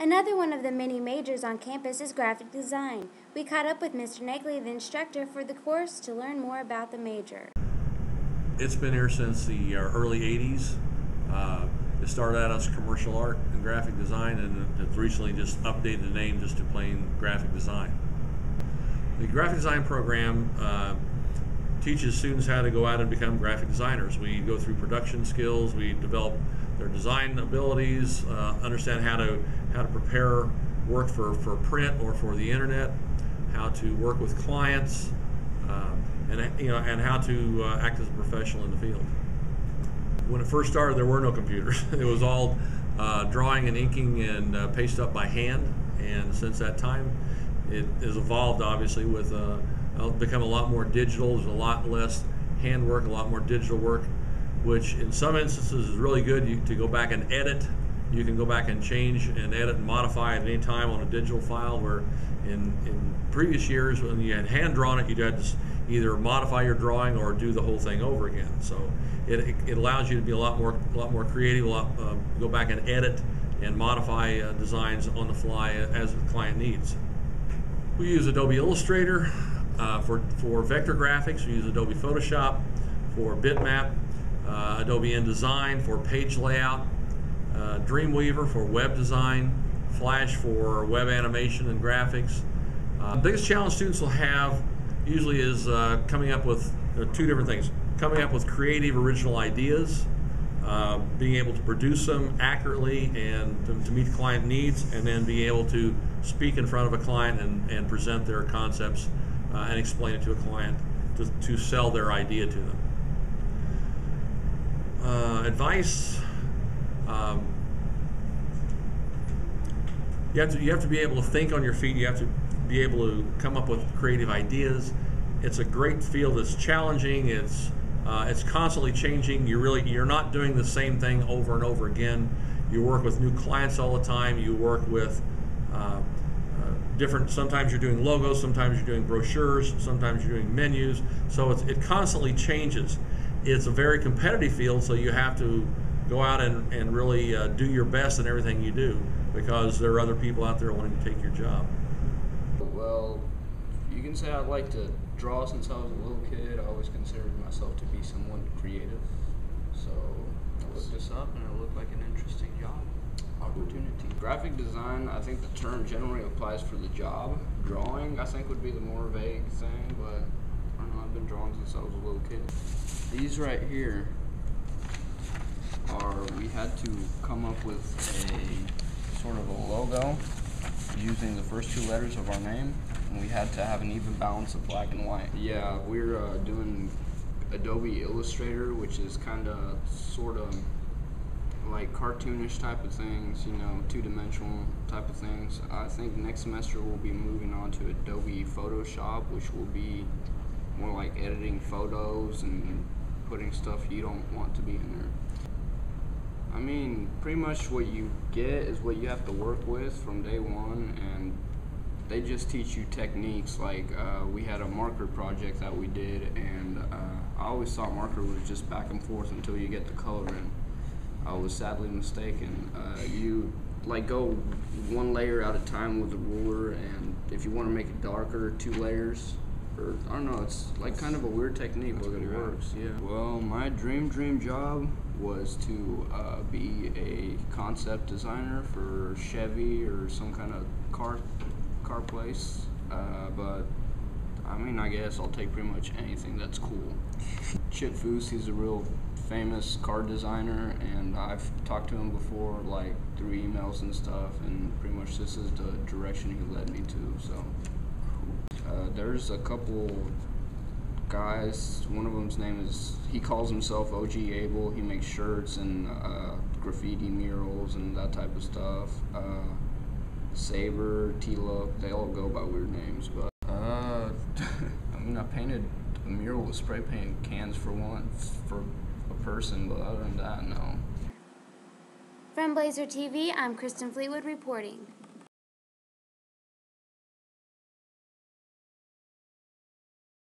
Another one of the many majors on campus is graphic design. We caught up with Mr. Negley, the instructor for the course, to learn more about the major. It's been here since the early 80s. It started out as commercial art and graphic design, and it's recently just updated the name just to plain graphic design. The graphic design program teaches students how to go out and become graphic designers. We go through production skills, we develop their design abilities, understand how to prepare work for print or for the internet, how to work with clients, and how to act as a professional in the field. When it first started, there were no computers. It was all drawing and inking and paste up by hand. And since that time, it has evolved, obviously, with become a lot more digital. There's a lot less handwork, a lot more digital work, which in some instances is really good to go back and edit. You can go back and change and edit and modify at any time on a digital file, where in previous years when you had hand drawn it, you'd have to either modify your drawing or do the whole thing over again. So it allows you to be a lot more creative, go back and edit and modify designs on the fly as the client needs. We use Adobe Illustrator for vector graphics. We use Adobe Photoshop for bitmap, Adobe InDesign for page layout, Dreamweaver for web design, Flash for web animation and graphics. The biggest challenge students will have usually is coming up with two different things. Coming up with creative original ideas, being able to produce them accurately and to meet client needs, and then being able to speak in front of a client and present their concepts and explain it to a client to sell their idea to them. Advice, you have to be able to think on your feet. You have to be able to come up with creative ideas. It's a great field. It's challenging. It's constantly changing. You're not doing the same thing over and over again. You work with new clients all the time. You work with different. Sometimes you're doing logos. Sometimes you're doing brochures. Sometimes you're doing menus. So it constantly changes. It's a very competitive field, so you have to go out and really do your best in everything you do, because there are other people out there wanting to take your job. Well, you can say I'd like to draw since I was a little kid. I always considered myself to be someone creative. So I looked this up and it looked like an interesting job opportunity. Graphic design, I think the term generally applies for the job. Drawing, I think, would be the more vague thing, but I don't know, I've been drawing since I was a little kid. These right here we had to come up with a sort of a logo using the first two letters of our name, and we had to have an even balance of black and white. Yeah, we're doing Adobe Illustrator, which is kind of sort of like cartoonish type of things, you know, two-dimensional type of things. I think next semester we'll be moving on to Adobe Photoshop, which will be more like editing photos and putting stuff you don't want to be in there. I mean, pretty much what you get is what you have to work with from day one, and they just teach you techniques. Like we had a marker project that we did, and I always thought marker was just back and forth until you get the color in. I was sadly mistaken. You like go one layer at a time with a ruler, and if you want to make it darker, 2 layers. Or, I don't know, it's like kind of a weird technique, but it works, yeah. Well, my dream job was to be a concept designer for Chevy or some kind of car place, but I mean, I guess I'll take pretty much anything that's cool. Chip Foose, he's a real famous car designer, and I've talked to him before, like through emails and stuff, and pretty much this is the direction he led me to, so. There's a couple guys. One of them's name is, he calls himself OG Abel. He makes shirts and graffiti murals and that type of stuff. Saber, T-Look, they all go by weird names. But I mean, I painted a mural with spray paint cans for a person, but other than that, no. From Blazer TV, I'm Kristen Fleetwood reporting.